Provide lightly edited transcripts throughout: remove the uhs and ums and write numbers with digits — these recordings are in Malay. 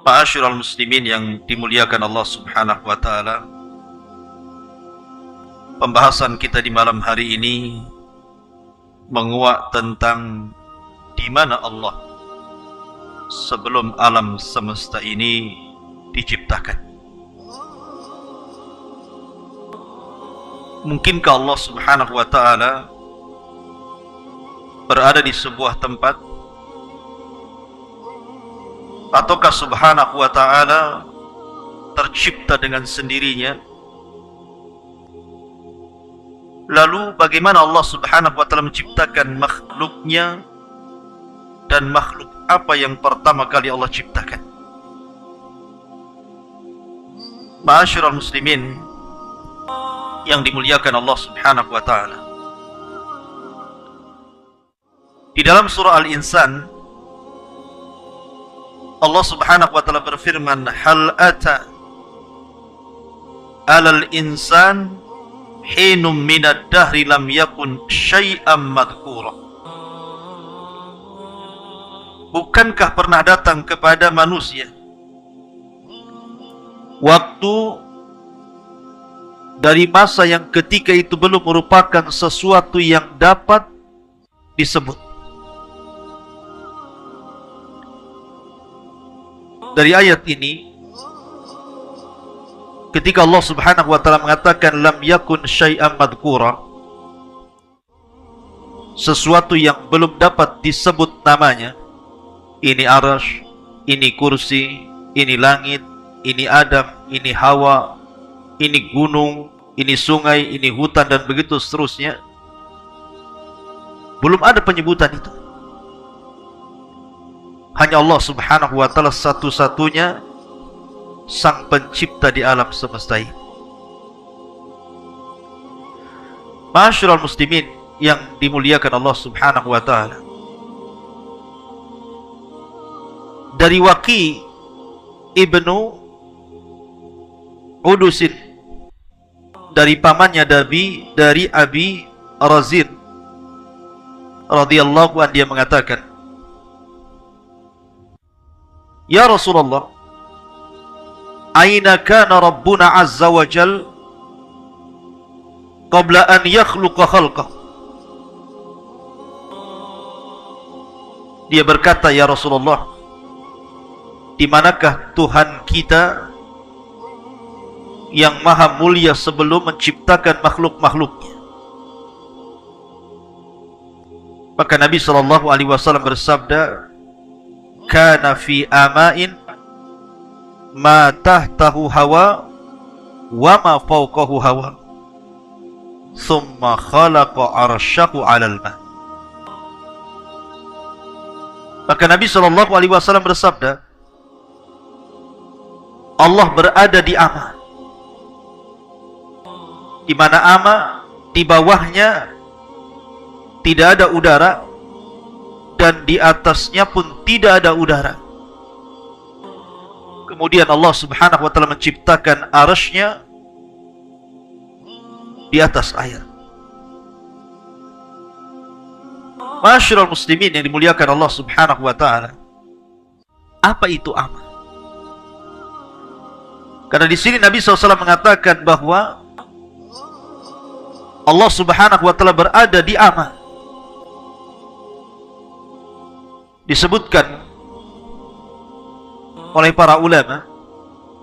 Ma'asyiral muslimin yang dimuliakan Allah Subhanahu wa taala. Pembahasan kita di malam hari ini menguak tentang di mana Allah sebelum alam semesta ini diciptakan. Mungkinkah Allah Subhanahu wa taala berada di sebuah tempat, ataukah Subhanahu wa ta'ala tercipta dengan sendirinya? Lalu bagaimana Allah Subhanahu wa ta'ala menciptakan makhluknya, dan makhluk apa yang pertama kali Allah ciptakan? Ma'asyiral muslimin yang dimuliakan Allah Subhanahu wa ta'ala, di dalam surah Al-Insan Allah Subhanahu wa ta'ala berfirman, hal ata alal insan hinum minad dahri lam yakun syai'am madhkura. Bukankah pernah datang kepada manusia waktu dari masa yang ketika itu belum merupakan sesuatu yang dapat disebut? Dari ayat ini, ketika Allah Subhanahu wa ta'ala mengatakan lam yakun syai'an madhkura, sesuatu yang belum dapat disebut namanya, ini arasy, ini kursi, ini langit, ini Adam, ini Hawa, ini gunung, ini sungai, ini hutan, dan begitu seterusnya. Belum ada penyebutan itu. Hanya Allah Subhanahu wa ta'ala satu-satunya sang pencipta di alam semesta ini. Ma'asyiral muslimin yang dimuliakan Allah Subhanahu wa ta'ala, dari Waqi ibnu Udusin, dari pamannya dari Abi Razin radhiyallahu anhu, dia mengatakan, ya Rasulullah, aina kana Rabbuna azza wa jal qabla an yakhluqa khalqah. Dia berkata, ya Rasulullah, di manakah Tuhan kita yang maha mulia sebelum menciptakan makhluk-makhluknya? Maka Nabi SAW bersabda, kana fi ama'in ma tahtahu hawa wa ma fawqahu hawa thumma khalaqa arsyahu 'alal ma. Maka Nabi SAW bersabda, Allah berada di ama, di mana ama di bawahnya tidak ada udara, dan di atasnya pun tidak ada udara. Kemudian Allah Subhanahu wa ta'ala menciptakan arasy-Nya di atas air. Ma'asyiral muslimin yang dimuliakan Allah Subhanahu wa ta'ala, apa itu ama? Karena di sini Nabi SAW mengatakan bahwa Allah Subhanahu wa ta'ala berada di ama. Disebutkan oleh para ulama,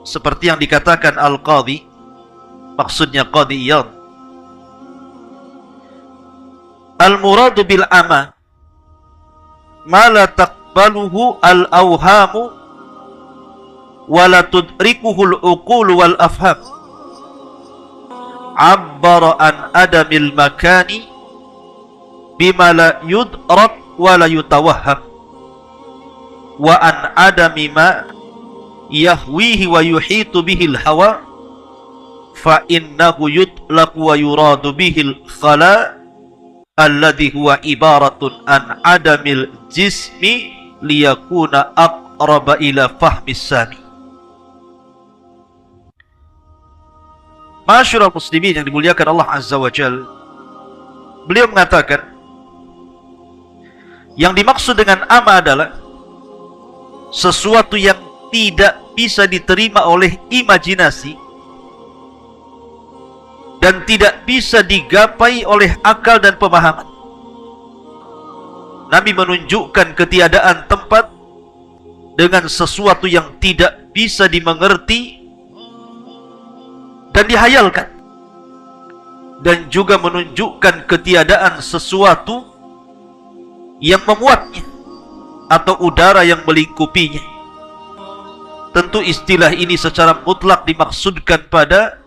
seperti yang dikatakan Al-Qadhi, maksudnya Qadhi Iyad, al-muradu bil ama ma la taqbaluhu al-awhamu wa la tudrikuhu al-uqul wal afham, abbara an adamil makani bima la yudrak wa la yutawahham, wa an adami ma yahwihi wa yuhitu bihil hawa, fa innahu yutlaqu wa yuradu bihil khala alladhi huwa ibaratun an adamil jismi liyakuna aqraba ila fahmis sami. Ma'asyiral muslimin yang dimuliakan Allah Azza wa Jalla, beliau mengatakan yang dimaksud dengan ama adalah sesuatu yang tidak bisa diterima oleh imajinasi dan tidak bisa digapai oleh akal dan pemahaman. Nabi menunjukkan ketiadaan tempat dengan sesuatu yang tidak bisa dimengerti dan dihayalkan, dan juga menunjukkan ketiadaan sesuatu yang memuatnya atau udara yang melingkupinya. Tentu istilah ini secara mutlak dimaksudkan pada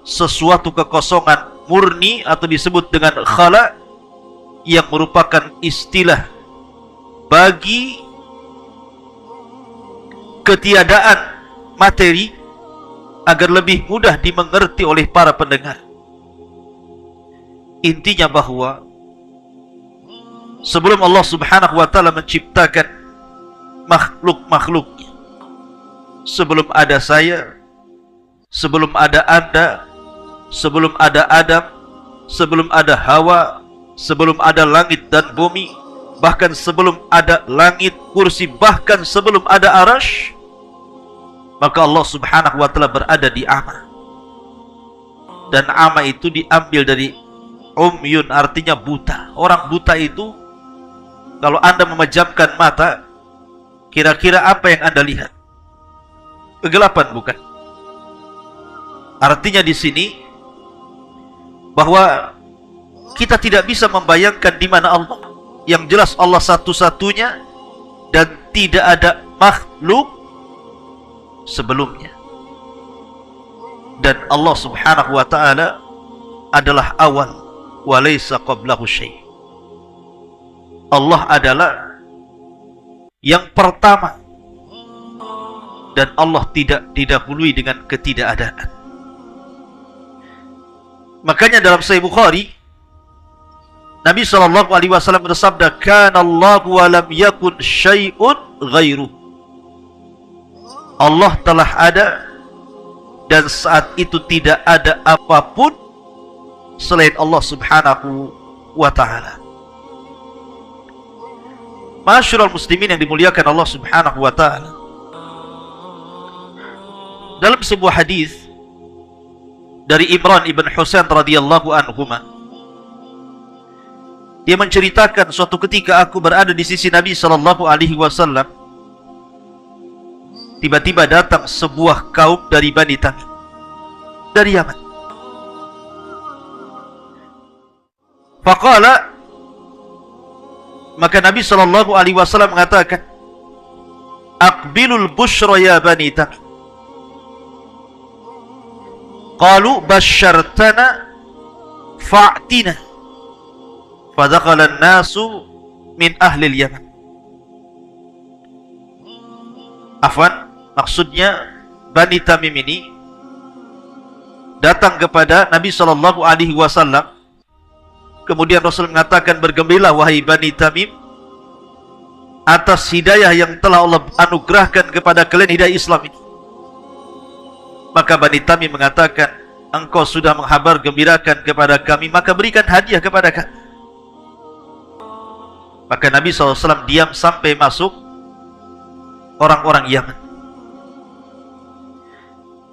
sesuatu kekosongan murni atau disebut dengan khala, yang merupakan istilah bagi ketiadaan materi agar lebih mudah dimengerti oleh para pendengar. Intinya bahwa sebelum Allah Subhanahu wa ta'ala menciptakan makhluk-makhluknya, sebelum ada saya, sebelum ada Anda, sebelum ada Adam, sebelum ada Hawa, sebelum ada langit dan bumi, bahkan sebelum ada langit, kursi, bahkan sebelum ada arash, maka Allah Subhanahu wa ta'ala berada di ama. Dan ama itu diambil dari umyun, artinya buta. Orang buta itu, kalau Anda memejamkan mata, kira-kira apa yang Anda lihat? Kegelapan, bukan? Artinya di sini bahwa kita tidak bisa membayangkan di mana Allah. Yang jelas Allah satu-satunya dan tidak ada makhluk sebelumnya. Dan Allah Subhanahu wa ta'ala adalah awal, wa laysa qablahu syai'. Allah adalah yang pertama, dan Allah tidak didahului dengan ketidakadaan. Makanya dalam Sahih Bukhari, Nabi SAW bersabda, "Kana Allahu wa lam yakun syai'un ghairuh." Allah telah ada dan saat itu tidak ada apapun selain Allah Subhanahu wa ta'ala. Ma'asyiral muslimin yang dimuliakan Allah Subhanahu wa ta'ala, dalam sebuah hadis dari Imran ibn Husain radhiyallahu anhuma, dia menceritakan, suatu ketika aku berada di sisi Nabi sallallahu alaihi wasallam, tiba-tiba datang sebuah kaum dari Bani Tamim, dari Yaman. Faqala, maka Nabi sallallahu alaihi wasallam mengatakan, "Aqbilul bushra ya Bani Tamim." Qalu basyartana fa'tina. Fadakhala an-nasu min ahli al-Yaman. Afwan, maksudnya Bani Tamim ini datang kepada Nabi sallallahu alaihi wasallam. Kemudian Rasul mengatakan, "Bergembiralah wahai Bani Tamim atas hidayah yang telah Allah anugerahkan kepada kalian, hidayah Islam ini." Maka Bani Tamim mengatakan, "Engkau sudah menghabar gembirakan kepada kami, maka berikan hadiah kepada kami." Maka Nabi SAW diam sampai masuk orang-orang Yaman.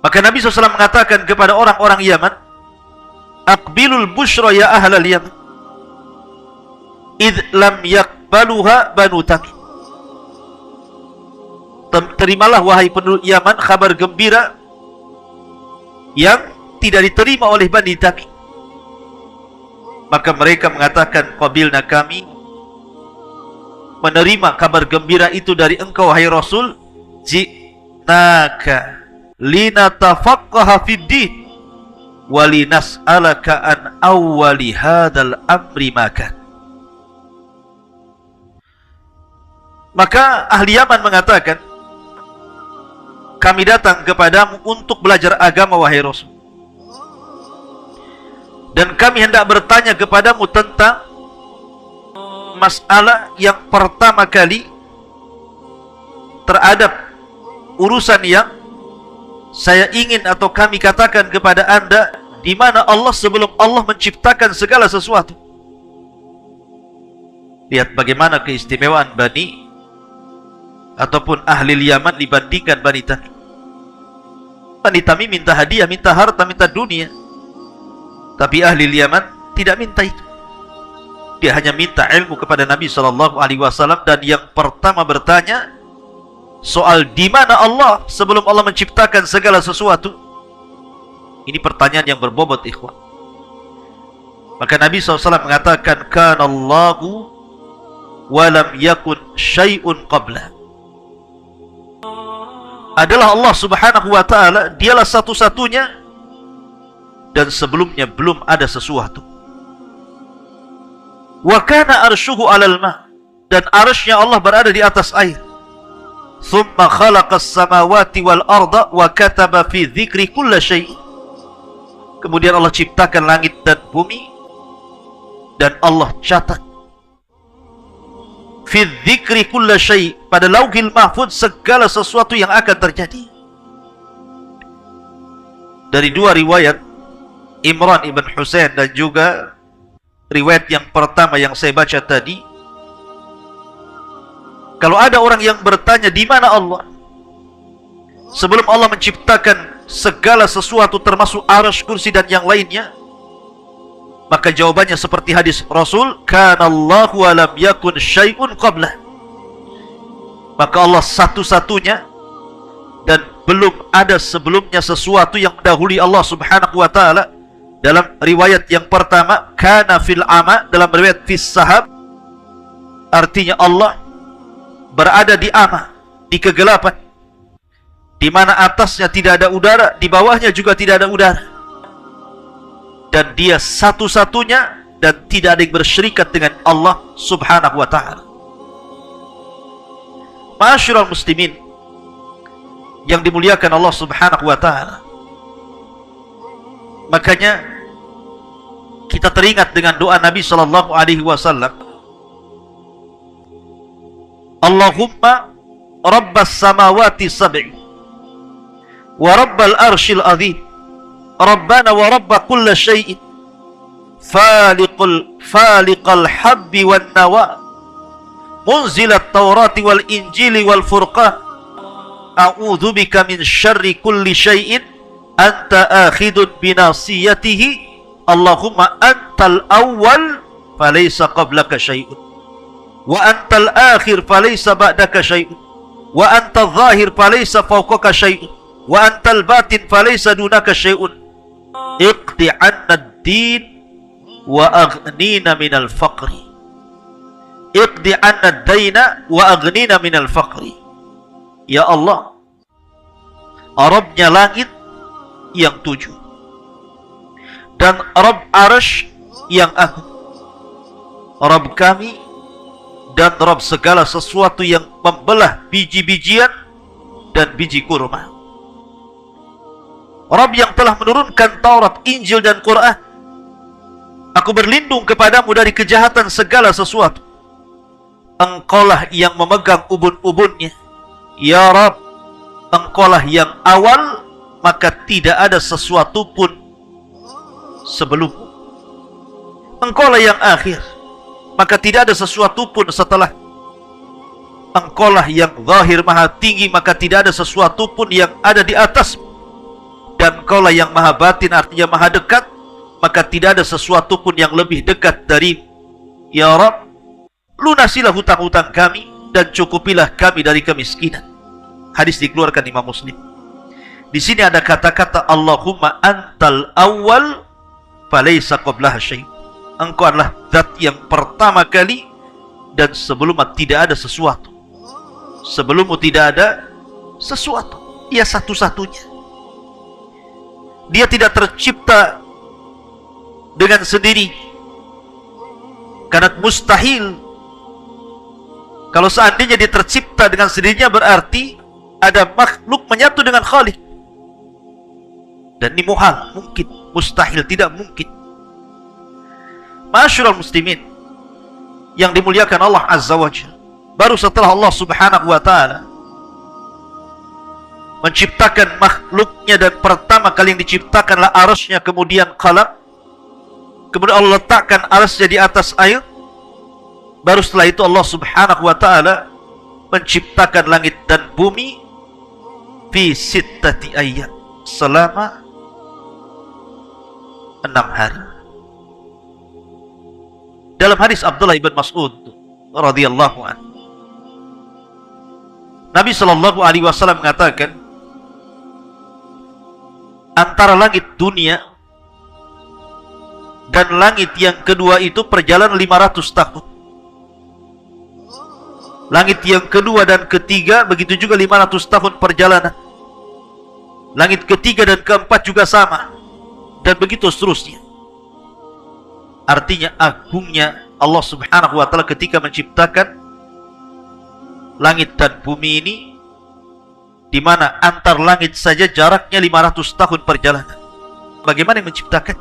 Maka Nabi SAW mengatakan kepada orang-orang Yaman, "Aqbilul bushra ya ahlal Yaman, idh lam yakbaluha Banu Tamim." Terimalah wahai penduduk Yaman kabar gembira yang tidak diterima oleh Bani Tamim. Maka mereka mengatakan, "Qabilna, kami menerima kabar gembira itu dari engkau wahai Rasul. Ji'naka linatafaqqaha fid din wa linas'alaka an awwali hadzal amri makan." Maka ahli Yaman mengatakan, "Kami datang kepadamu untuk belajar agama wahai Rasul, dan kami hendak bertanya kepadamu tentang masalah yang pertama kali terhadap urusan yang saya ingin atau kami katakan kepada anda, di mana Allah sebelum Allah menciptakan segala sesuatu." Lihat bagaimana keistimewaan Bani ataupun ahli Yaman dibandingkan Bani Tamim. Bani Tamim minta hadiah, minta harta, minta dunia. Tapi ahli Yaman tidak minta itu. Dia hanya minta ilmu kepada Nabi SAW, dan yang pertama bertanya soal di mana Allah sebelum Allah menciptakan segala sesuatu. Ini pertanyaan yang berbobot, ikhwan. Maka Nabi SAW mengatakan, kana Allahu walam yakun syai'un qabla. Adalah Allah Subhanahu wa ta'ala, dialah satu-satunya, dan sebelumnya belum ada sesuatu. Wa kana arshuhu 'alal ma', dan arsy-Nya Allah berada di atas air. Thumma khalaqas samawati wal arda wa kataba fi dzikri kulli syai'. Kemudian Allah ciptakan langit dan bumi, dan Allah catat fi dzikri kulli syai', pada lauhil mahfuz segala sesuatu yang akan terjadi. Dari dua riwayat, Imran ibn Husain dan juga riwayat yang pertama yang saya baca tadi, kalau ada orang yang bertanya di mana Allah sebelum Allah menciptakan segala sesuatu termasuk arsy, kursi dan yang lainnya, maka jawabannya seperti hadis Rasul, kana Allahu wa lam yakun syai'un qablah. Maka Allah satu-satunya dan belum ada sebelumnya sesuatu yang mendahului Allah Subhanahu wa ta'ala. Dalam riwayat yang pertama, kana fil ama, dalam riwayat fis sahab, artinya Allah berada di ama, di kegelapan, di mana atasnya tidak ada udara, di bawahnya juga tidak ada udara, dan dia satu-satunya dan tidak ada yang bersyirikat dengan Allah Subhanahu wa ta'ala. Ma'asyiral muslimin yang dimuliakan Allah Subhanahu wa ta'ala, makanya kita teringat dengan doa Nabi sallallahu alaihi wasallam, Allahumma rabbas samawati sab'i wa rabbal arshil azim, rabbana wa rabba kulli syai'in, faliqal habbi wan nawa, munzilat taurati wal injili wal furqan, a'udzu bika min syarri kulli syai'in anta akhidun binasiyatihi, Allahumma antal awwal falaysa qablaka syai'un, wa antal akhir falaysa ba'daka syai'un, wa antal zahir falaysa fawqaka syai'un, wa antal batin falaysa dunaka syai'un, iqdi 'anna ad-din wa aghnina minal faqri, iqdi 'anna ad-daina wa aghnina minal faqri. Ya Allah, Rabbnya langit yang 7 dan Rabb arsy yang agung, Rabb kami dan Rabb segala sesuatu yang membelah biji-bijian dan biji kurma, Rabb yang telah menurunkan Taurat, Injil dan Quran. Aku berlindung kepadamu dari kejahatan segala sesuatu. Engkaulah yang memegang ubun-ubunnya. Ya Rabb, Engkaulah yang awal, maka tidak ada sesuatu pun sebelummu. Engkaulah yang akhir, maka tidak ada sesuatu pun setelah. Engkaulah yang zahir maha tinggi, maka tidak ada sesuatu pun yang ada di atasmu. Dan Engkaulah yang maha batin, artinya maha dekat, maka tidak ada sesuatu pun yang lebih dekat darimu. Ya Rabb, lunasilah hutang-hutang kami dan cukupilah kami dari kemiskinan. Hadis dikeluarkan Imam Muslim. Di sini ada kata-kata Allahumma antal awwal falaysa qablaha syai'. Engkau adalah zat yang pertama kali dan sebelumnya tidak ada sesuatu. Sebelummu tidak ada sesuatu. Ia satu-satunya. Dia tidak tercipta dengan sendiri, karena mustahil. Kalau seandainya dia tercipta dengan sendirinya, berarti ada makhluk menyatu dengan Khalik. Dan ini muhal, mungkin, mustahil, tidak mungkin. Ma'asyiral muslimin yang dimuliakan Allah Azza wa Jalla, baru setelah Allah Subhanahu wa ta'ala menciptakan makhluknya, dan pertama kali yang diciptakanlah arsy-Nya, kemudian qalam, kemudian Allah letakkan arsy-Nya di atas air, baru setelah itu Allah Subhanahu wa ta'ala menciptakan langit dan bumi fi sittati ayyam, selama 6 hari. Dalam hadis Abdullah ibn Mas'ud radhiyallahu anhu, Nabi sallallahu alaihi wasallam mengatakan, antara langit dunia dan langit yang kedua itu perjalanan 500 tahun. Langit yang kedua dan ketiga begitu juga 500 tahun perjalanan. Langit ketiga dan keempat juga sama, dan begitu seterusnya. Artinya agungnya Allah subhanahu wa ta'ala ketika menciptakan langit dan bumi ini, di mana antar langit saja jaraknya 500 tahun perjalanan. Bagaimana yang menciptakan?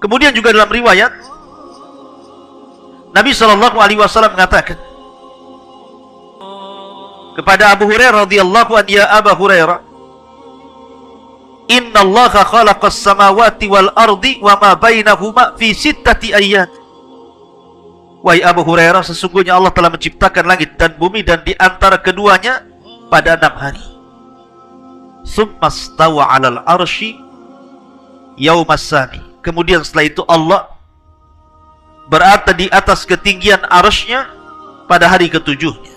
Kemudian juga dalam riwayat Nabi sallallahu alaihi wasallam mengatakan kepada Abu Hurairah radhiyallahu anhu, ya Abu Hurairah, inna Allaha khalaqas samawati wal ardi wa ma bainahuma fi sittati ayyam. Wahai Abu Hurairah, sesungguhnya Allah telah menciptakan langit dan bumi dan di antara keduanya pada 6 hari. Tsumma stawa 'alal arsy yaumas sami. Kemudian setelah itu Allah berada di atas ketinggian arsy-Nya pada hari ketujuhnya.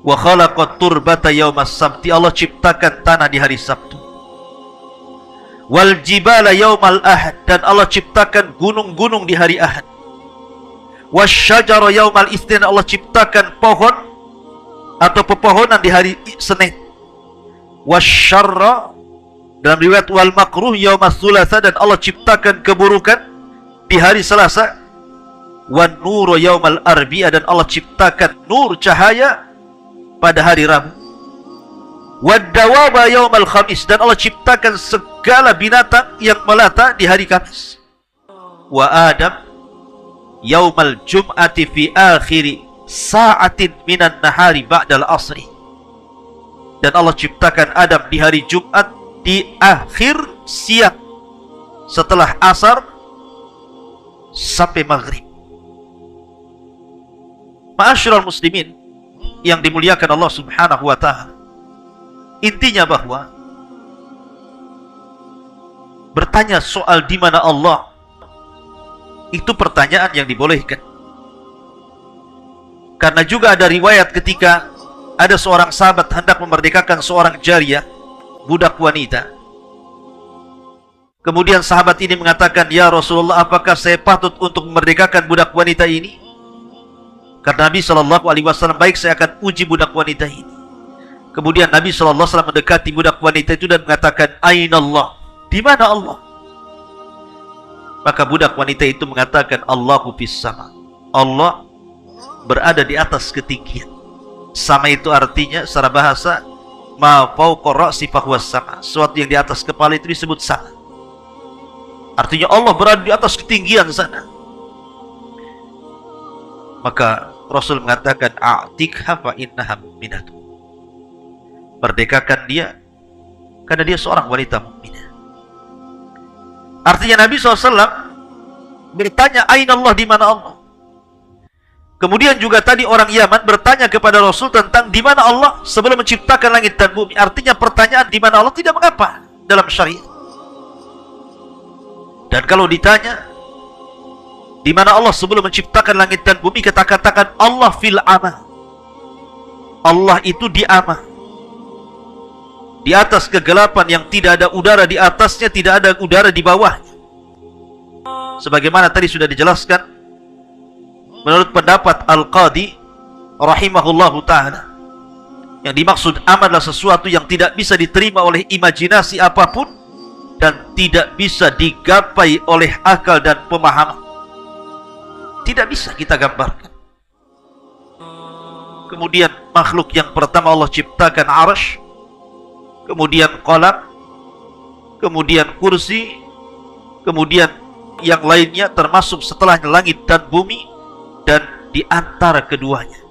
Wa khalaqat turbata yaumas sabti. Allah ciptakan tanah di hari Sabtu. Wal jibala yaumal ahad. Dan Allah ciptakan gunung-gunung di hari Ahad. Wasyajara yaumal itsnin. Allah ciptakan pohon atau pepohonan di hari Senin. Wasyarra, dalam riwayat wal makruh yaumas tsulatsa, dan Allah ciptakan keburukan di hari Selasa. Wan nuru yaumal arbi'a, dan Allah ciptakan nur cahaya pada hari Rabu. Wad dawaba yaumal khamis, dan Allah ciptakan segala binatang yang melata di hari Kamis. Wa Adam yaumal jum'ati fi akhiri sa'atin minan nahari ba'dal asri. Dan Allah ciptakan Adam di hari Jumat di akhir siang setelah asar sampai maghrib. Ma'asyiral muslimin yang dimuliakan Allah subhanahu wa ta'ala, intinya bahwa bertanya soal di mana Allah itu pertanyaan yang dibolehkan. Karena juga ada riwayat ketika ada seorang sahabat hendak memerdekakan seorang jariyah, budak wanita. Kemudian sahabat ini mengatakan, ya Rasulullah, apakah saya patut untuk memerdekakan budak wanita ini? Karena Nabi SAW, baik, saya akan uji budak wanita ini. Kemudian Nabi SAW mendekati budak wanita itu dan mengatakan, Aina Allah? Di mana Allah? Maka budak wanita itu mengatakan, Allahu fis sama. Allah berada di atas ketinggian. Sama itu artinya secara bahasa ma fawqa ra'si fahuwas sama. Sesuatu yang di atas kepala itu disebut sama. Artinya Allah berada di atas ketinggian sana. Maka Rasul mengatakan, a'tikha fa innaha mu'minatun. Merdekakan dia karena dia seorang wanita mukminah. Artinya Nabi SAW bertanya, Aina Allah? Di mana Allah? Kemudian juga tadi orang Yaman bertanya kepada Rasul tentang di mana Allah sebelum menciptakan langit dan bumi. Artinya pertanyaan di mana Allah tidak mengapa dalam syariat. Dan kalau ditanya di mana Allah sebelum menciptakan langit dan bumi, kita katakan Allah fil ama. Allah itu di ama, di atas kegelapan yang tidak ada udara di atasnya, tidak ada udara di bawahnya. Sebagaimana tadi sudah dijelaskan menurut pendapat Al-Qadi rahimahullahu ta'ala, yang dimaksud ama adalah sesuatu yang tidak bisa diterima oleh imajinasi apapun dan tidak bisa digapai oleh akal dan pemahaman. Tidak bisa kita gambarkan. Kemudian makhluk yang pertama Allah ciptakan arsy, kemudian qalam, kemudian kursi, kemudian yang lainnya termasuk setelahnya langit dan bumi, dan di antara keduanya